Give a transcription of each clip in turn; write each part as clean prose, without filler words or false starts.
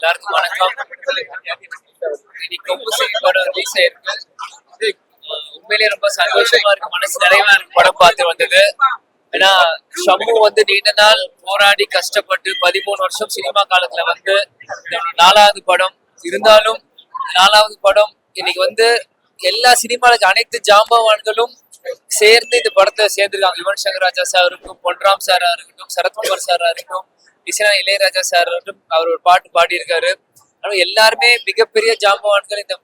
எல்லாருக்கும் வணக்கம். இன்னைக்கு கொம்பு சிவி படம் ரிலீஸ் ஆயிருக்கு. உண்மையிலேயே ரொம்ப சந்தோஷமா இருக்கு, மனசு நிறைவா இருக்கு படம் பார்த்து வந்தது. ஏன்னா ஷம்மு வந்து நீண்ட நாள் போராடி கஷ்டப்பட்டு 13 வருஷம் சினிமா காலத்துல வந்து 4வது படம் இருந்தாலும் 4வது படம் இன்னைக்கு வந்து எல்லா சினிமாவுக்கு அனைத்து ஜாம்பவான்களும் சேர்ந்து இந்த படத்தை சேர்ந்துருக்காங்க. யுவன் சங்கர் ராஜா சார் இருக்கட்டும், பொன்ராம் சாரா இருக்கட்டும், சரத்குமார் சாரா இருக்கட்டும், இசைஞானி இளையராஜா சார் இருக்கட்டும், அவர் ஒரு பாட்டு பாடியிருக்காரு. ஆனால் எல்லாருமே மிகப்பெரிய ஜாம்பவான்கள் இந்த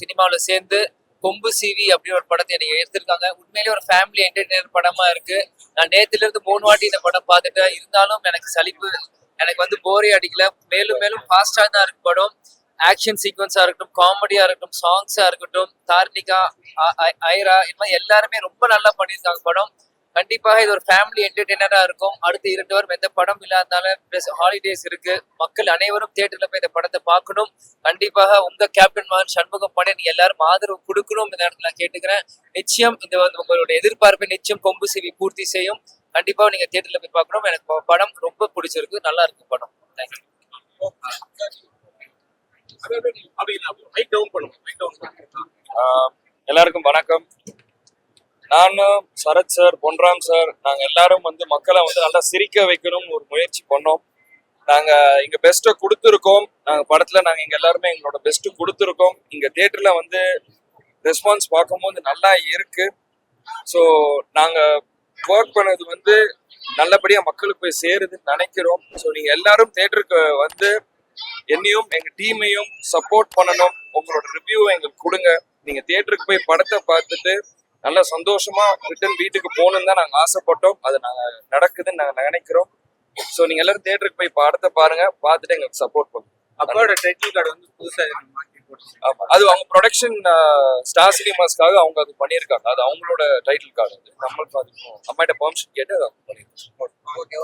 சினிமாவில் சேர்ந்து கொம்பு சிவி அப்படின்னு ஒரு படத்தை எனக்கு எடுத்திருக்காங்க. உண்மையிலேயே ஒரு ஃபேமிலி என்டர்டெய்னர் படமா இருக்கு. நான் நேத்துல இருந்து 3 வாட்டி இந்த படம் பார்த்துட்டேன். இருந்தாலும் எனக்கு சலிப்பு, எனக்கு வந்து போரே அடிக்கல. மேலும் மேலும் ஃபாஸ்டா தான் இருக்கு படம். ஆக்ஷன் சீக்வன்ஸா இருக்கட்டும், காமெடியா இருக்கட்டும், சாங்ஸா இருக்கட்டும், தார்னிகா, ஐரா, இது மாதிரி எல்லாருமே ரொம்ப நல்லா பண்ணியிருக்காங்க படம். கண்டிப்பாக இது ஒரு ஃபேமிலி என்டர்டெய்னரா இருக்கும். அடுத்த 2 வாரம் எந்த படம் இல்லாதனால ஹாலிடேஸ் இருக்கு. மக்கள் அனைவரும் தியேட்டர்ல போய் இந்த படத்தை பார்க்கணும். கண்டிப்பாக உங்க கேப்டன் மகன் சண்முகம் படம் நீங்க எல்லாரும் ஆதரவு கொடுக்கணும் இந்த இடத்துல நான் கேட்டுக்கிறேன். நிச்சயம் இந்த உங்களுடைய எதிர்பார்ப்பை நிச்சயம் கொம்பு சிவி பூர்த்தி செய்யும். கண்டிப்பா நீங்க தியேட்டர்ல போய் பார்க்கணும். எனக்கு படம் ரொம்ப பிடிச்சிருக்கு, நல்லா இருக்கு படம். தேங்க்யூ. எல்லாருக்கும் வணக்கம். நானும் சரத் சார், பொன்ராம் சார், நாங்கள் எல்லாரும் வந்து மக்களை வந்து நல்லா சிரிக்க வைக்கணும்னு ஒரு முயற்சி பண்ணோம். நாங்கள் இங்கே பெஸ்ட்டை கொடுத்துருக்கோம். நாங்கள் படத்தில் நாங்கள் இங்கே எல்லாருமே எங்களோட பெஸ்ட்டு கொடுத்துருக்கோம். இங்கே தியேட்டரில் வந்து ரெஸ்பான்ஸ் பார்க்கும்போது நல்லா இருக்கு. ஸோ நாங்கள் ஒர்க் பண்ணது வந்து நல்லபடியாக மக்களுக்கு போய் சேருதுன்னு நினைக்கிறோம். ஸோ நீங்கள் எல்லாரும் தியேட்டருக்கு வந்து என்னையும் எங்கள் டீமையும் சப்போர்ட் பண்ணணும். உங்களோட ரிவ்யூவை எங்களுக்கு கொடுங்க. நீங்கள் தியேட்டருக்கு போய் படத்தை பார்த்துட்டு நல்லா சந்தோஷமா ரிட்டர்ன் வீட்டுக்கு போகணுன்னு தான் நாங்கள் ஆசைப்பட்டோம். அது நாங்கள் நடக்குதுன்னு நாங்கள் நினைக்கிறோம். ஸோ நீங்கள் எல்லாரும் தியேட்டருக்கு போய் படத்தை பாருங்க, பார்த்துட்டு எங்களுக்கு சப்போர்ட் பண்ணுங்க. அப்போட டைட்டில் கார்டு வந்து புதுசாக ஆமாம், அது அவங்க ப்ரொடக்ஷன் ஸ்டார் சினிமாஸ்க்காக அவங்க அது பண்ணியிருக்காங்க. அது அவங்களோட டைட்டில் கார்டு. அது நம்மளுக்கு அதுக்கும் அம்மாட்ட பெர்மிஷன் கேட்டு அதை அவங்க பண்ணியிருக்காங்க. ஓகே.